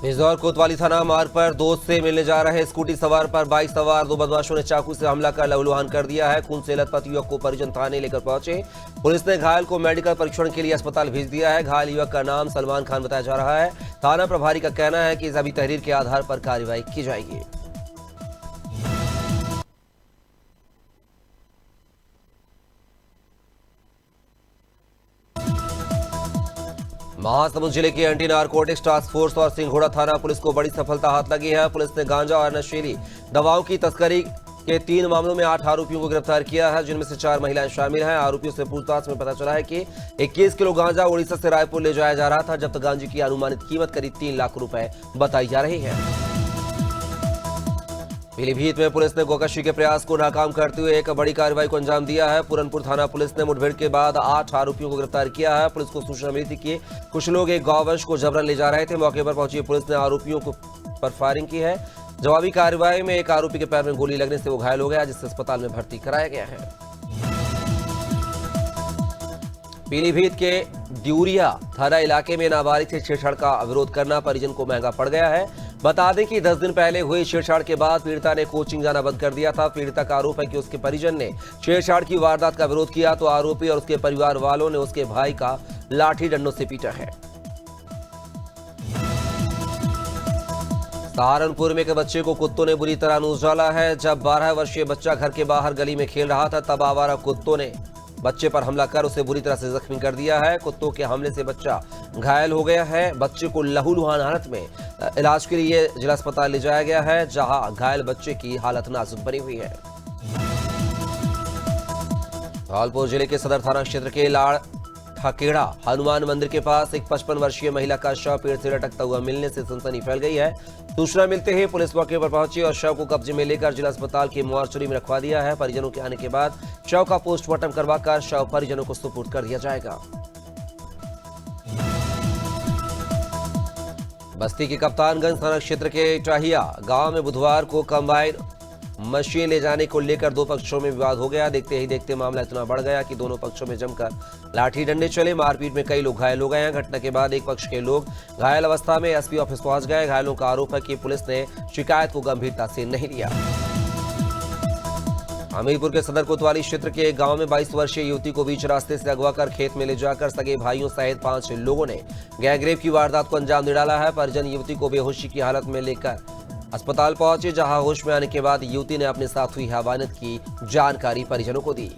बिजनौर कोतवाली थाना मार्ग पर दोस्त से मिलने जा रहे स्कूटी सवार पर बाइक सवार दो बदमाशों ने चाकू से हमला कर लहूलुहान कर दिया है। खून से लथपथ युवक को परिजन थाने लेकर पहुंचे। पुलिस ने घायल को मेडिकल परीक्षण के लिए अस्पताल भेज दिया है। घायल युवक का नाम सलमान खान बताया जा रहा है। थाना प्रभारी का कहना है कि सभी तहरीर के आधार पर कार्रवाई की जाएगी। महासमुंद जिले की एंटी नारकोटिक्स टास्क फोर्स और सिंघोड़ा थाना पुलिस को बड़ी सफलता हाथ लगी है। पुलिस ने गांजा और नशीली दवाओं की तस्करी के 3 मामलों में 8 आरोपियों को गिरफ्तार किया है, जिनमें से 4 महिलाएं शामिल हैं। आरोपियों से पूछताछ में पता चला है कि 21 किलो गांजा उड़ीसा से रायपुर ले जाया जा रहा था। जब्त गांजे की अनुमानित कीमत करीब 3 लाख रुपए बताई जा रही है। पीलीभीत में पुलिस ने गोकशी के प्रयास को नाकाम करते हुए एक बड़ी कार्रवाई को अंजाम दिया है। पूरनपुर थाना पुलिस ने मुठभेड़ के बाद 8 आरोपियों को गिरफ्तार किया है। पुलिस को सूचना मिली थी कि कुछ लोग एक गौवंश को जबरन ले जा रहे थे। मौके पर पहुंची पुलिस ने आरोपियों पर फायरिंग की है। जवाबी कार्रवाई में एक आरोपी के पैर में गोली लगने से वो घायल हो गया, जिसे अस्पताल में भर्ती कराया गया है। पीलीभीत के ड्यूरिया थाना इलाके में नाबालिग से छेड़छाड़ का विरोध करना परिजन को महंगा पड़ गया है। बता दें कि 10 दिन पहले हुई छेड़छाड़ के बाद पीड़िता ने कोचिंग जाना बंद कर दिया था। पीड़िता का आरोप है कि उसके परिजन ने छेड़छाड़ की वारदात का विरोध किया तो आरोपी और उसके परिवार वालों ने उसके भाई का लाठी डंडों से पीटा है। सहारनपुर में एक बच्चे को कुत्तों ने बुरी तरह नोच डाला है। जब 12 वर्षीय बच्चा घर के बाहर गली में खेल रहा था, तब आवारा कुत्तों ने बच्चे पर हमला कर उसे बुरी तरह से जख्मी कर दिया है। कुत्तों के हमले से बच्चा घायल हो गया है। बच्चे को लहूलुहान हालत में इलाज के लिए जिला अस्पताल ले जाया गया है, जहां घायल बच्चे की हालत नाजुक बनी हुई है। धौलपुर जिले के सदर थाना क्षेत्र के लाड़ ठकेड़ा हनुमान मंदिर के पास एक 55 वर्षीय महिला का शव पेड़ से लटकता हुआ मिलने से सनसनी फैल गई है। सूचना मिलते ही पुलिस मौके पर पहुंची और शव को कब्जे में लेकर जिला अस्पताल की मोर्चरी में रखवा दिया है। परिजनों के आने के बाद शव का पोस्टमार्टम करवाकर शव परिजनों को सुपुर्द कर दिया जाएगा। बस्ती के कप्तानगंज थाना क्षेत्र के टाहिया गांव में बुधवार को कंबाइन मशीन ले जाने को लेकर 2 पक्षों में विवाद हो गया। देखते ही देखते मामला इतना बढ़ गया कि दोनों पक्षों में जमकर लाठी डंडे चले। मारपीट में कई लोग घायल हो गए हैं। घटना के बाद एक पक्ष के लोग घायल अवस्था में एसपी ऑफिस पहुंच गए। घायलों का आरोप है कि पुलिस ने शिकायत को गंभीरता से नहीं लिया। हमीरपुर के सदर कोतवाली क्षेत्र के एक गांव में 22 वर्षीय युवती को बीच रास्ते से अगवा कर खेत में ले जाकर सगे भाइयों सहित 5 लोगों ने गैंगरेप की वारदात को अंजाम दे डाला है। परिजन युवती को बेहोशी की हालत में लेकर अस्पताल पहुंचे, जहां होश में आने के बाद युवती ने अपने साथ हुई हवानत की जानकारी परिजनों को दी।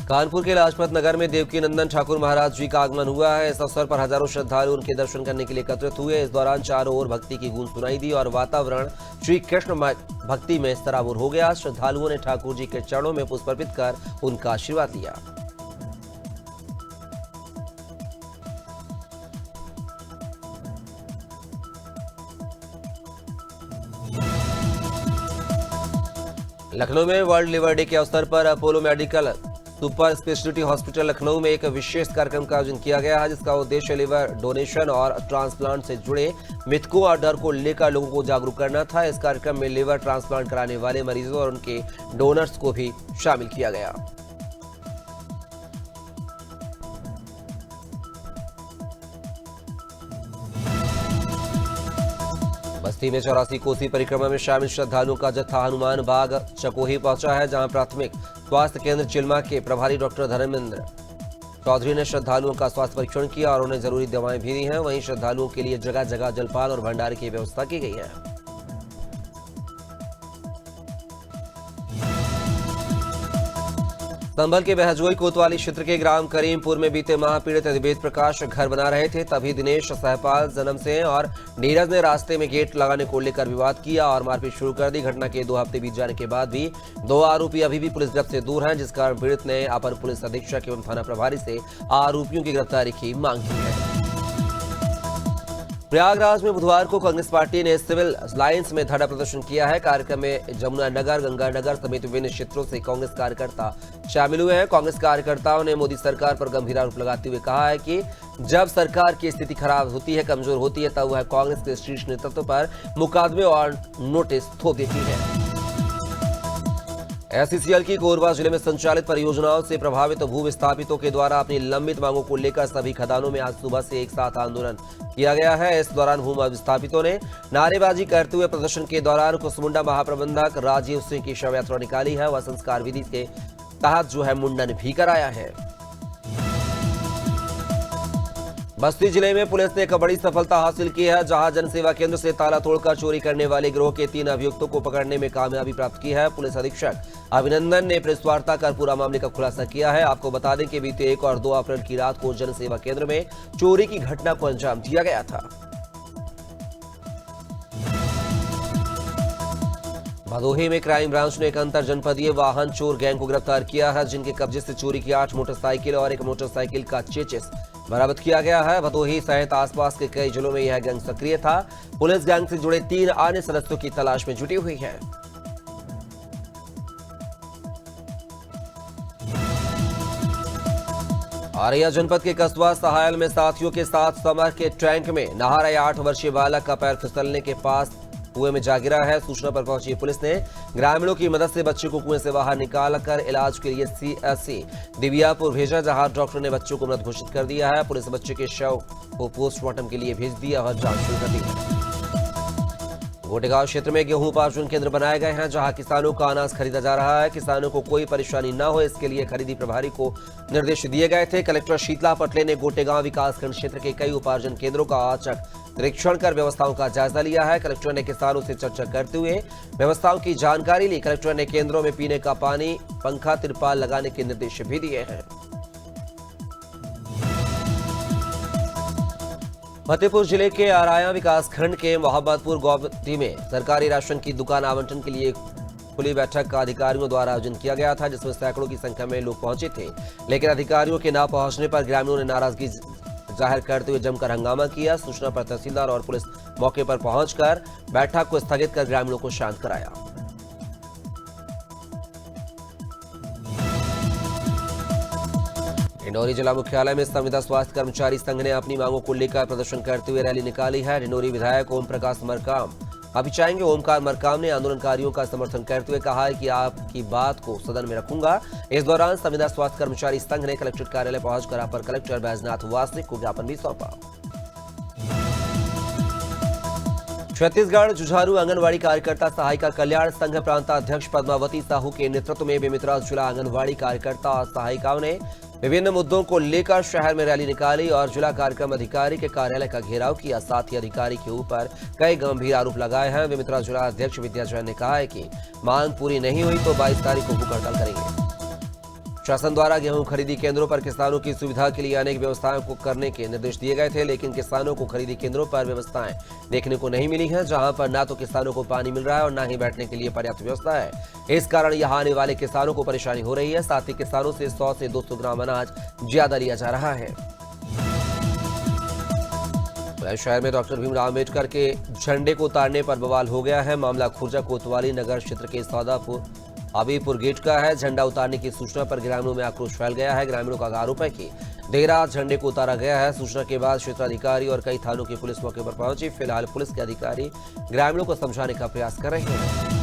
कानपुर के लाजपत नगर में देवकी नंदन ठाकुर महाराज जी का आगमन हुआ है। इस अवसर पर हजारों श्रद्धालु उनके दर्शन करने के लिए एकत्रित हुए। इस दौरान चारों ओर भक्ति की गूंज सुनाई दी और वातावरण श्री कृष्ण भक्ति में सराबोर हो गया। श्रद्धालुओं ने ठाकुर जी के चरणों में पुष्प अर्पित कर उनका आशीर्वाद लिया। लखनऊ में वर्ल्ड लिवर डे के अवसर पर Apollo medical super speciality hospital Lucknow में एक विशेष कार्यक्रम का आयोजन किया गया है, जिसका उद्देश्य लिवर डोनेशन और ट्रांसप्लांट से जुड़े मिथकों और डर को लेकर लोगों को जागरूक करना था। इस कार्यक्रम में लिवर ट्रांसप्लांट कराने वाले मरीजों और उनके डोनर्स को भी शामिल किया गया। बस्ती में 84 कोसी परिक्रमा में शामिल श्रद्धालुओं का जत्था हनुमान बाग चकोही पहुंचा है, जहां प्राथमिक स्वास्थ्य केंद्र चिल्मा के प्रभारी डॉक्टर धर्मेंद्र चौधरी ने श्रद्धालुओं का स्वास्थ्य परीक्षण किया और उन्हें जरूरी दवाएं भी दी हैं। वहीं श्रद्धालुओं के लिए जगह जगह जलपान और भंडारे की व्यवस्था की गई है। संभल के बहजोई कोतवाली क्षेत्र के ग्राम करीमपुर में बीते माह पीड़ित वेद प्रकाश घर बना रहे थे, तभी दिनेश सहपाल जन्म से और नीरज ने रास्ते में गेट लगाने को लेकर विवाद किया और मारपीट शुरू कर दी। घटना के 2 हफ्ते बीत जाने के बाद भी 2 आरोपी अभी भी पुलिस गिरफ्त से दूर हैं, जिस कारण पीड़ित ने अपर पुलिस अधीक्षक एवं थाना प्रभारी से आरोपियों की गिरफ्तारी की मांग की है। प्रयागराज में बुधवार को कांग्रेस पार्टी ने सिविल लाइंस में धरना प्रदर्शन किया है। कार्यक्रम में जमुनानगर, गंगानगर समेत विभिन्न क्षेत्रों से कांग्रेस कार्यकर्ता शामिल हुए हैं। कांग्रेस कार्यकर्ताओं ने मोदी सरकार पर गंभीर आरोप लगाते हुए कहा है कि जब सरकार की स्थिति खराब होती है, कमजोर होती है, तब वह कांग्रेस के शीर्ष नेतृत्व पर मुकदमे और नोटिस थोप देती है। एसईसीएल की कोरबा जिले में संचालित परियोजनाओं से प्रभावित भू विस्थापितों के द्वारा अपनी लंबित मांगों को लेकर सभी खदानों में आज सुबह से एक साथ आंदोलन किया गया है। इस दौरान भू विस्थापितों ने नारेबाजी करते हुए प्रदर्शन के दौरान कुसमुंडा महाप्रबंधक राजीव सिंह की शव यात्रा निकाली है व संस्कार विधि के तहत मुंडन भी कराया है। बस्ती जिले में पुलिस ने एक बड़ी सफलता हासिल की है, जहां जनसेवा केंद्र से ताला तोड़कर चोरी करने वाले गिरोह के 3 अभियुक्तों को पकड़ने में कामयाबी प्राप्त की है। पुलिस अधीक्षक अभिनंदन ने प्रेस वार्ता कर पूरा मामले का खुलासा किया है। आपको बता दें कि बीते 1 और 2 अप्रैल की रात को जनसेवा केंद्र में चोरी की घटना को अंजाम दिया गया था। भदोही में क्राइम ब्रांच ने एक अंतर जनपदीय वाहन चोर गैंग को गिरफ्तार किया है, जिनके कब्जे से चोरी की 8 मोटरसाइकिल और एक मोटरसाइकिल का चेचिस बरामद किया गया है। भदोही सहित आसपास के कई जिलों में यह गैंग सक्रिय था। पुलिस गैंग से जुड़े 3 अन्य सदस्यों की तलाश में जुटी हुई है। औरैया जनपद के कस्बा सहायल में साथियों के साथ समर के टैंक में नहा रहे 8 वर्षीय बालक का पैर फिसलने के पास कुएं में जा गिरा है। सूचना पर पहुंची पुलिस ने ग्रामीणों की मदद से बच्चे को कुएं से बाहर निकालकर इलाज के लिए सीएससी दिव्यापुर भेजा, जहां डॉक्टर ने बच्चों को मृत घोषित कर दिया है। पुलिस बच्चे के शव को पोस्टमार्टम के लिए भेज दिया और जांच शुरू कर दी है। गोटेगांव क्षेत्र में गेहूं उपार्जन केंद्र बनाए गए हैं, जहां किसानों का अनाज खरीदा जा रहा है। किसानों को कोई परेशानी न हो, इसके लिए खरीदी प्रभारी को निर्देश दिए गए थे। कलेक्टर शीतला पटले ने गोटेगांव विकासखंड क्षेत्र के कई उपार्जन केंद्रों का औचक निरीक्षण कर व्यवस्थाओं का जायजा लिया है। कलेक्टर ने किसानों से चर्चा करते हुए व्यवस्थाओं की जानकारी ली। कलेक्टर ने केंद्रों में पीने का पानी, पंखा, तिरपाल लगाने के निर्देश भी दिए हैं। फतेहपुर जिले के आराया विकासखंड के मोहब्बतपुर गोमती में सरकारी राशन की दुकान आवंटन के लिए खुली बैठक का अधिकारियों द्वारा आयोजन किया गया था, जिसमें सैकड़ों की संख्या में लोग पहुंचे थे। लेकिन अधिकारियों के न पहुंचने पर ग्रामीणों ने नाराजगी जाहिर करते हुए जमकर हंगामा किया। सूचना पर तहसीलदार और पुलिस मौके पर पहुंचकर बैठक को स्थगित कर ग्रामीणों को शांत कराया। डिंडोरी जिला मुख्यालय में संविदा स्वास्थ्य कर्मचारी संघ ने अपनी मांगों को लेकर प्रदर्शन करते हुए रैली निकाली है। डिंडोरी विधायक ओम प्रकाश मरकाम अभी चाहेंगे। ओमकार मरकाम ने आंदोलनकारियों का समर्थन करते हुए कहा है कि आपकी बात को सदन में रखूंगा। इस दौरान संविदा स्वास्थ्य कर्मचारी संघ ने कलेक्ट्रेट कार्यालय पहुंचकर अपर कलेक्टर बैजनाथ वासनिक को ज्ञापन भी सौंपा। छत्तीसगढ़ जुझारू आंगनवाड़ी कार्यकर्ता सहायिका कल्याण संघ प्रांताध्यक्ष पद्मावती साहू के नेतृत्व में बेमितरा जिला आंगनवाड़ी कार्यकर्ता और सहायिकाओं ने विभिन्न मुद्दों को लेकर शहर में रैली निकाली और जिला कार्यक्रम अधिकारी के कार्यालय का घेराव किया। साथ ही अधिकारी के ऊपर कई गंभीर आरोप लगाए हैं। बेमितरा जिला अध्यक्ष विद्या जैन ने कहा है कि मांग पूरी नहीं हुई तो 22 तारीख को भूख हड़ताल करेंगे। शासन द्वारा गेहूं खरीदी केंद्रों पर किसानों की सुविधा के लिए अनेक व्यवस्थाओं को करने के निर्देश दिए गए थे, लेकिन किसानों को खरीदी केंद्रों पर व्यवस्थाएं देखने को नहीं मिली हैं, जहां पर न तो किसानों को पानी मिल रहा है और न ही बैठने के लिए पर्याप्त व्यवस्था है। इस कारण यहां आने वाले किसानों को परेशानी हो रही है। साथ ही किसानों से 100 से 200 ग्राम अनाज ज्यादा लिया जा रहा है। शहर में डॉक्टर भीमराव अम्बेडकर के झंडे को उतारने पर बवाल हो गया है। मामला खुर्जा कोतवाली नगर क्षेत्र के सौदापुर अबीपुर गेट का है। झंडा उतारने की सूचना पर ग्रामीणों में आक्रोश फैल गया है। ग्रामीणों का आरोप है कि देर रात झंडे को उतारा गया है। सूचना के बाद क्षेत्राधिकारी और कई थानों की पुलिस मौके पर पहुंची। फिलहाल पुलिस के अधिकारी ग्रामीणों को समझाने का प्रयास कर रहे हैं।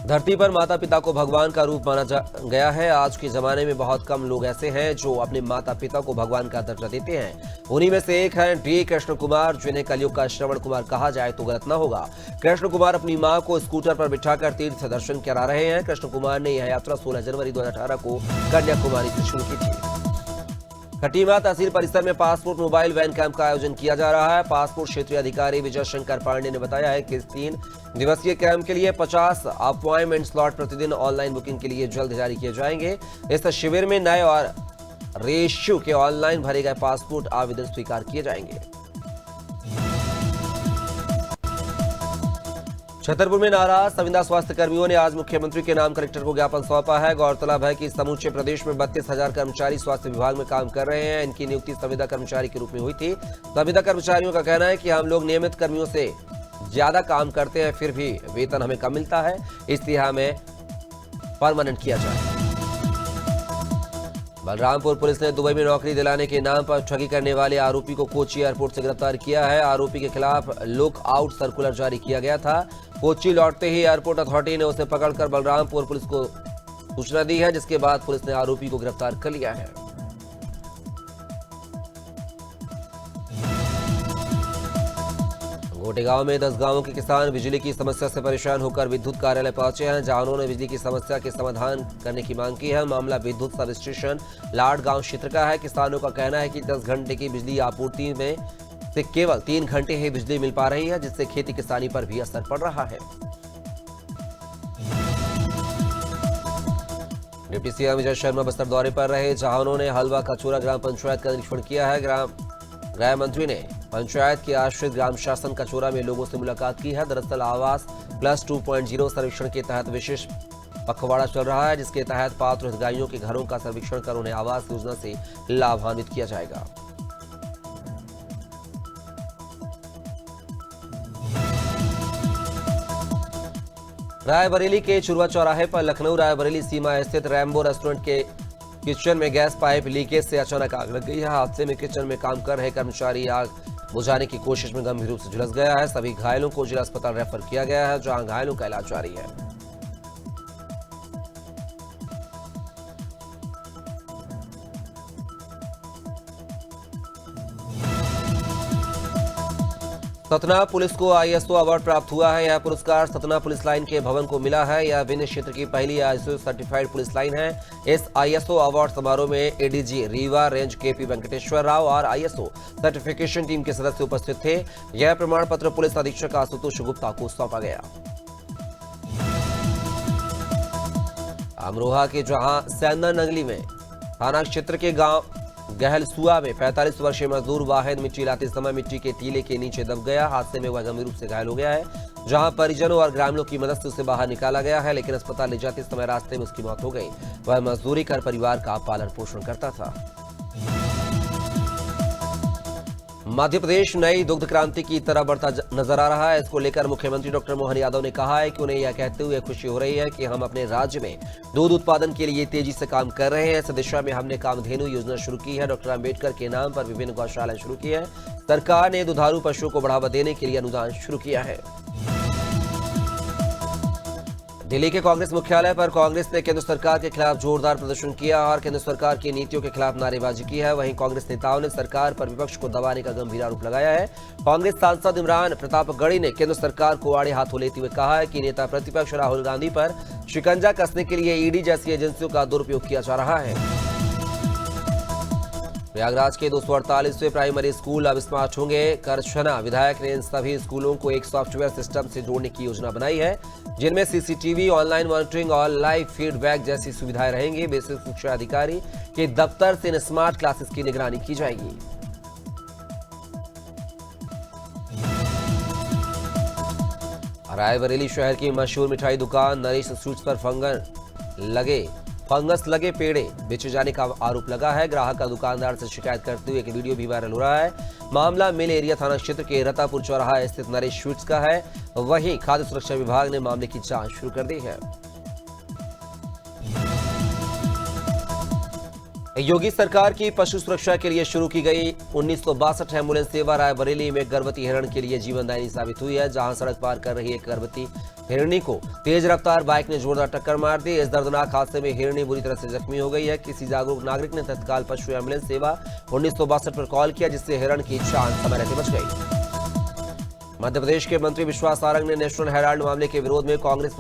धरती पर माता पिता को भगवान का रूप माना गया है। आज के जमाने में बहुत कम लोग ऐसे हैं जो अपने माता पिता को भगवान का दर्जा देते हैं। उन्हीं में से एक है डी कृष्ण कुमार, जिन्हें कलयुग का श्रवण कुमार कहा जाए तो गलत न होगा। कृष्ण कुमार अपनी मां को स्कूटर पर बिठाकर तीर्थ दर्शन करा रहे हैं। कृष्ण कुमार ने यह यात्रा 16 जनवरी 2018 को कन्याकुमारी से शुरू की थी। खटीमा तहसील परिसर में पासपोर्ट मोबाइल वैन कैंप का आयोजन किया जा रहा है। पासपोर्ट क्षेत्रीय अधिकारी विजय शंकर पांडे ने बताया है कि इस 3 दिवसीय कैंप के लिए 50 अपॉइंटमेंट स्लॉट प्रतिदिन ऑनलाइन बुकिंग के लिए जल्द जारी किए जाएंगे। इस शिविर में नए और रेश्यू के ऑनलाइन भरे गए पासपोर्ट आवेदन स्वीकार किए जाएंगे। छतरपुर में नाराज संविदा स्वास्थ्य कर्मियों ने आज मुख्यमंत्री के नाम कलेक्टर को ज्ञापन सौंपा है। गौरतलब है कि समूचे प्रदेश में 32,000 कर्मचारी स्वास्थ्य विभाग में काम कर रहे हैं। इनकी नियुक्ति संविदा कर्मचारी के रूप में हुई थी। संविदा कर्मचारियों का कहना है कि हम लोग नियमित कर्मियों से ज्यादा काम करते हैं, फिर भी वेतन हमें कम मिलता है, इसलिए हमें परमानेंट किया जाए। बलरामपुर पुलिस ने दुबई में नौकरी दिलाने के नाम पर ठगी करने वाले आरोपी को कोच्चि एयरपोर्ट से गिरफ्तार किया है। आरोपी के खिलाफ लुक आउट सर्कुलर जारी किया गया था। कोच्चि लौटते ही एयरपोर्ट अथॉरिटी ने उसे पकड़कर बलरामपुर पुलिस को सूचना दी है, जिसके बाद पुलिस ने आरोपी को गिरफ्तार कर लिया है। गोटेगांव में 10 गांवों के किसान बिजली की समस्या से परेशान होकर विद्युत कार्यालय पहुंचे हैं, जहां उन्होंने बिजली की समस्या के समाधान करने की मांग की है। मामला विद्युत सब स्टेशन लाड गांव क्षेत्र का है। किसानों का कहना है कि 10 घंटे की बिजली आपूर्ति में से केवल 3 घंटे ही बिजली मिल पा रही है, जिससे खेती किसानी पर भी असर पड़ रहा है। डिप्टी सीएम विजय शर्मा बस्तर दौरे पर रहे, जहां उन्होंने हलवा कचोरा ग्राम पंचायत का निरीक्षण किया है। गृह मंत्री ने पंचायत के आश्रित ग्राम शासन कचोरा में लोगों से मुलाकात की है। दरअसल आवास प्लस 2.0 सर्वेक्षण के तहत विशेष पखवाड़ा चल रहा है, जिसके तहत पात्र हितग्राहियों के घरों का सर्वेक्षण कर उन्हें आवास योजना से लाभान्वित किया जाएगा। रायबरेली के चुरवा चौराहे पर लखनऊ रायबरेली सीमा स्थित रैम्बो रेस्टोरेंट के किचन में गैस पाइप लीकेज से अचानक आग लग गई है। हादसे में किचन में काम कर रहे कर्मचारी आग बुझाने की कोशिश में गंभीर रूप से झुलस गया है। सभी घायलों को जिला अस्पताल रेफर किया गया है, जहां घायलों का इलाज जारी है। सतना पुलिस को आईएसओ अवार्ड प्राप्त हुआ है। यह पुरस्कार सतना पुलिस लाइन के भवन को मिला है। यह विंध्य क्षेत्र की पहली आईएसओ सर्टिफाइड पुलिस लाइन है। इस आईएसओ अवार्ड समारोह में ADG Rewa range KP Venkateshwar Rao और आईएसओ सर्टिफिकेशन टीम के सदस्य उपस्थित थे। यह प्रमाण पत्र पुलिस अधीक्षक आशुतोष गुप्ता को सौंपा गया। अमरोहा के जहां सैंदा नंगली में थाना क्षेत्र के गांव गहलसुआ में 45 वर्षीय मजदूर वाहिद मिट्टी लाते समय मिट्टी के टीले के नीचे दब गया। हादसे में वह गंभीर रूप से घायल हो गया है, जहां परिजनों और ग्रामीणों की मदद से उसे बाहर निकाला गया है, लेकिन अस्पताल ले जाते समय रास्ते में उसकी मौत हो गई। वह मजदूरी कर परिवार का पालन पोषण करता था। मध्य प्रदेश नई दुग्ध क्रांति की तरह बढ़ता नजर आ रहा है। इसको लेकर मुख्यमंत्री डॉक्टर मोहन यादव ने कहा है कि उन्हें यह कहते हुए खुशी हो रही है कि हम अपने राज्य में दूध उत्पादन के लिए तेजी से काम कर रहे हैं। इस दिशा में हमने कामधेनु योजना शुरू की है। डॉक्टर अंबेडकर के नाम पर विभिन्न गौशालाएं शुरू की है। सरकार ने दुधारू पशुओं को बढ़ावा देने के लिए अनुदान शुरू किया है। दिल्ली के कांग्रेस मुख्यालय पर कांग्रेस ने केंद्र सरकार के खिलाफ जोरदार प्रदर्शन किया और केंद्र सरकार की नीतियों के खिलाफ नारेबाजी की है। वहीं कांग्रेस नेताओं ने सरकार पर विपक्ष को दबाने का गंभीर आरोप लगाया है। कांग्रेस सांसद इमरान प्रतापगढ़ी ने केंद्र सरकार को आड़े हाथों लेते हुए कहा है कि नेता प्रतिपक्ष राहुल गांधी पर शिकंजा कसने के लिए ईडी जैसी एजेंसियों का दुरुपयोग किया जा रहा है। प्रयागराज के 248वें प्राइमरी स्कूल अब स्मार्ट होंगे। करछना विधायक ने इन सभी स्कूलों को एक सॉफ्टवेयर सिस्टम से जोड़ने की योजना बनाई है, जिनमें सीसीटीवी, ऑनलाइन मॉनिटरिंग और लाइव फीडबैक जैसी सुविधाएं रहेंगी। बेसिक शिक्षा अधिकारी के दफ्तर से इन स्मार्ट क्लासेस की निगरानी की जाएगी। रायबरेली शहर की मशहूर मिठाई दुकान नरेश स्वीट्स पर फंगस लगे पेड़े बेचे जाने का आरोप लगा है। ग्राहक का दुकानदार से शिकायत करते हुए एक वीडियो भी वायरल हो रहा है। मामला मिल एरिया थाना क्षेत्र के रतापुर चौराहा स्थित नरेश स्वीट्स का है। वहीं खाद्य सुरक्षा विभाग ने मामले की जांच शुरू कर दी है। योगी सरकार की पशु सुरक्षा के लिए शुरू की गई 1962 एम्बुलेंस सेवा रायबरेली में गर्भवती हिरण के लिए जीवनदायिनी साबित हुई है, जहां सड़क पार कर रही एक गर्भवती हिरणी को तेज रफ्तार बाइक ने जोरदार टक्कर मार दी। इस दर्दनाक हादसे में हिरणी बुरी तरह से जख्मी हो गई है। किसी जागरूक नागरिक ने तत्काल पशु एम्बुलेंस सेवा 1962 पर कॉल किया, जिससे हिरण की जान समय रहते बच गई। मध्य प्रदेश के मंत्री विश्वास सारंग ने नेशनल हेराल्ड मामले के विरोध में कांग्रेस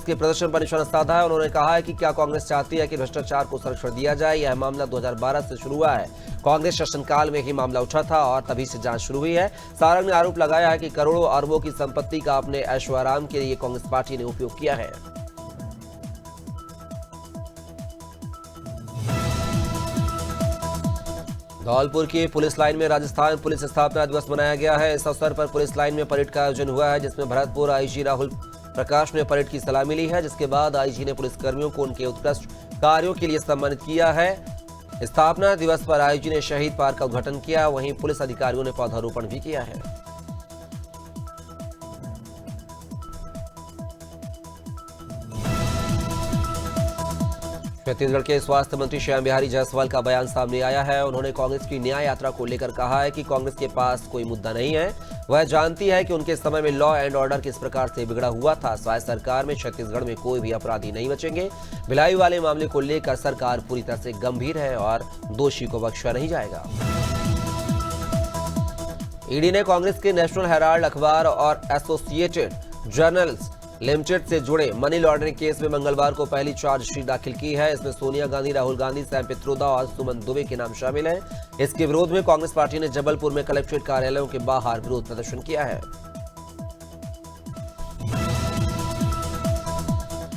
के प्रदर्शन पर निशाना साधा है। उन्होंने कहा है कि क्या कांग्रेस चाहती है कि भ्रष्टाचार को संरक्षण दिया जाए। यह मामला 2012 से शुरू हुआ है। कांग्रेस शासनकाल में ही मामला उठा था और तभी से जांच शुरू हुई है। सारंग ने आरोप लगाया है कि करोड़ों अरबों की संपत्ति का अपने ऐशोआराम के लिए कांग्रेस पार्टी ने उपयोग किया है। धौलपुर की पुलिस लाइन में राजस्थान पुलिस स्थापना दिवस मनाया गया है। इस अवसर पर पुलिस लाइन में परेड का आयोजन हुआ है, जिसमें भरतपुर आईजी राहुल प्रकाश ने परेड की सलामी ली है। जिसके बाद आईजी ने पुलिसकर्मियों को उनके उत्कृष्ट कार्यों के लिए सम्मानित किया है। स्थापना दिवस पर आईजी ने शहीद पार्क का उद्घाटन किया। वहीं पुलिस अधिकारियों ने पौधारोपण भी किया है। छत्तीसगढ़ के स्वास्थ्य मंत्री श्याम बिहारी जायसवाल का बयान सामने आया है। उन्होंने कांग्रेस की न्याय यात्रा को लेकर कहा है कि कांग्रेस के पास कोई मुद्दा नहीं है। वह जानती है कि उनके समय में लॉ एंड ऑर्डर किस प्रकार से बिगड़ा हुआ था। स्वास्थ्य सरकार में छत्तीसगढ़ में कोई भी अपराधी नहीं बचेंगे। भिलाई वाले मामले को लेकर सरकार पूरी तरह से गंभीर है और दोषी को बख्शा नहीं जाएगा। ईडी ने कांग्रेस के नेशनल हेराल्ड अखबार और एसोसिएटेड जर्नल्स लिमिटेड से जुड़े मनी लॉन्ड्रिंग केस में मंगलवार को पहली चार्जशीट दाखिल की है। इसमें सोनिया गांधी, राहुल गांधी, सैम पित्रोदा और सुमन दुबे के नाम शामिल हैं। इसके विरोध में कांग्रेस पार्टी ने जबलपुर में कलेक्ट्रेट कार्यालयों के बाहर विरोध प्रदर्शन किया है।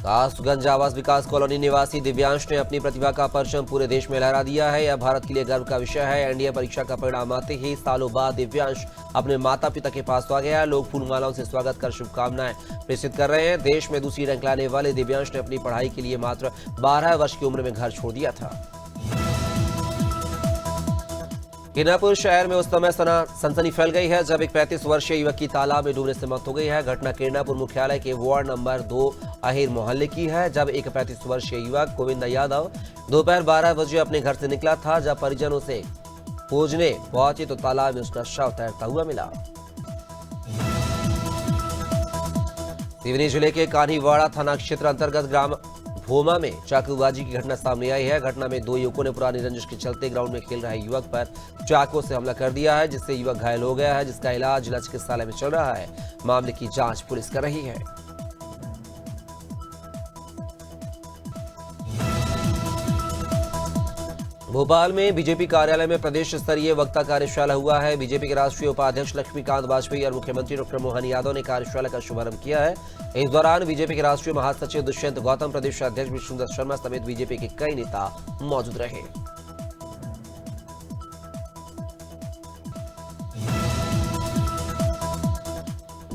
कासगंज आवास विकास कॉलोनी निवासी दिव्यांश ने अपनी प्रतिभा का परचम पूरे देश में लहरा दिया है। यह भारत के लिए गर्व का विषय है। एनडीए परीक्षा का परिणाम आते ही सालों बाद दिव्यांश अपने माता पिता के पास आ गया। लोग फूल मालाओं से स्वागत कर शुभकामनाएं प्रेषित कर रहे हैं। देश में दूसरी रैंक लाने वाले दिव्यांश ने अपनी पढ़ाई के लिए मात्र 12 वर्ष की उम्र में घर छोड़ दिया था। कीनापुर शहर में उस समय सनसनी फैल गई है जब एक 35 वर्षीय युवक की तालाब में डूबने से मौत हो गई है। घटना कीनापुर मुख्यालय के वार्ड नंबर 2 अहिर मोहल्ले की है, जब एक 35 वर्षीय युवक गोविंद यादव दोपहर 12 बजे अपने घर से निकला था। जब परिजनों से खोजने पहुंचे तो तालाब में उसका शव तैरता हुआ मिला। सिवनी जिले के कान्हीवाड़ा थाना क्षेत्र अंतर्गत ग्राम भोमा में चाकूबाजी की घटना सामने आई है। घटना में 2 युवकों ने पुरानी रंजिश के चलते ग्राउंड में खेल रहे युवक पर चाकू से हमला कर दिया है, जिससे युवक घायल हो गया है, जिसका इलाज जिला चिकित्सालय में चल रहा है। मामले की जांच पुलिस कर रही है। भोपाल में बीजेपी कार्यालय में प्रदेश स्तरीय वक्ता कार्यशाला हुआ है। बीजेपी के राष्ट्रीय उपाध्यक्ष लक्ष्मीकांत वाजपेयी और मुख्यमंत्री डॉक्टर मोहन यादव ने कार्यशाला का शुभारंभ किया है। इस दौरान बीजेपी के राष्ट्रीय महासचिव दुष्यंत गौतम, प्रदेश अध्यक्ष विष्णुदत्त शर्मा समेत बीजेपी के कई नेता मौजूद रहे।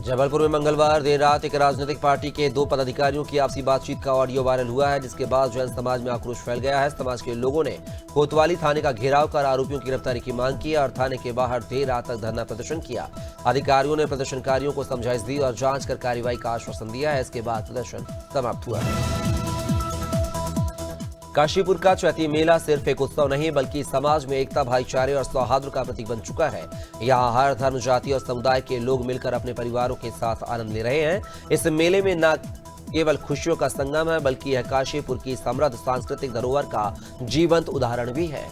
जबलपुर में मंगलवार देर रात एक राजनीतिक पार्टी के 2 पदाधिकारियों की आपसी बातचीत का ऑडियो वायरल हुआ है, जिसके बाद जैन समाज में आक्रोश फैल गया है। समाज के लोगों ने कोतवाली थाने का घेराव कर आरोपियों की गिरफ्तारी की मांग की और थाने के बाहर देर रात तक धरना प्रदर्शन किया। अधिकारियों ने प्रदर्शनकारियों को समझाइश दी और जांच कर कार्रवाई का आश्वासन दिया है। इसके बाद प्रदर्शन समाप्त हुआ है। काशीपुर का चैती मेला सिर्फ एक उत्सव नहीं बल्कि समाज में एकता, भाईचारे और सौहार्द का प्रतीक बन चुका है। यहाँ हर धर्म, जाति और समुदाय के लोग मिलकर अपने परिवारों के साथ आनंद ले रहे हैं। इस मेले में न केवल खुशियों का संगम है बल्कि यह काशीपुर की समृद्ध सांस्कृतिक धरोहर का जीवंत उदाहरण भी है।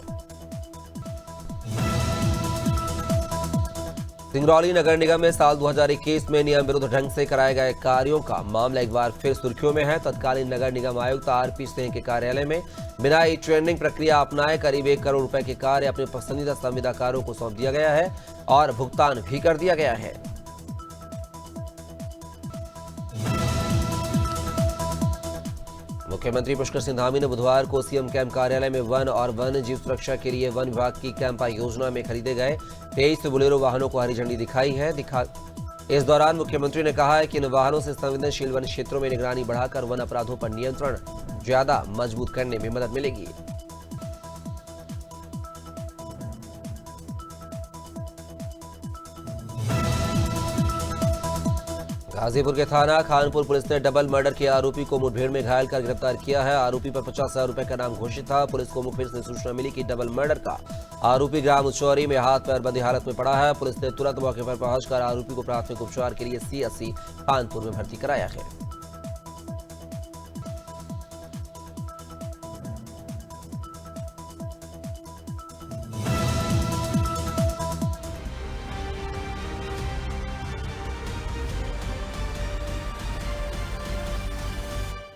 सिंगरौली नगर निगम में साल 2021 में नियम विरुद्ध ढंग से कराए गए कार्यों का मामला एक बार फिर सुर्खियों में है। तत्कालीन नगर निगम आयुक्त आरपी सिंह के कार्यालय में बिना ई ट्रेंडिंग प्रक्रिया अपनाए करीब 1 करोड़ रुपए के कार्य अपने पसंदीदा संविदाकारों को सौंप दिया गया है और भुगतान भी कर दिया गया है। मुख्यमंत्री पुष्कर सिंह धामी ने बुधवार को सीएम कैंप कार्यालय में वन और वन्य जीव सुरक्षा के लिए वन विभाग की कैंपा योजना में खरीदे गए 23 बोलेरो वाहनों को हरी झंडी दिखाई है। इस दौरान मुख्यमंत्री ने कहा है कि इन वाहनों से संवेदनशील वन क्षेत्रों में निगरानी बढ़ाकर वन अपराधों पर नियंत्रण ज्यादा मजबूत करने में मदद मिलेगी। गाजीपुर के थाना खानपुर पुलिस ने डबल मर्डर के आरोपी को मुठभेड़ में घायल कर गिरफ्तार किया है। आरोपी पर 50,000 रुपए का नाम घोषित था। पुलिस को मुखबिर से सूचना मिली कि डबल मर्डर का आरोपी ग्राम उचौरी में हाथ पैर बंधी हालत में पड़ा है। पुलिस ने तुरंत मौके पर पहुंचकर आरोपी को प्राथमिक उपचार के लिए CSC खानपुर में भर्ती कराया है।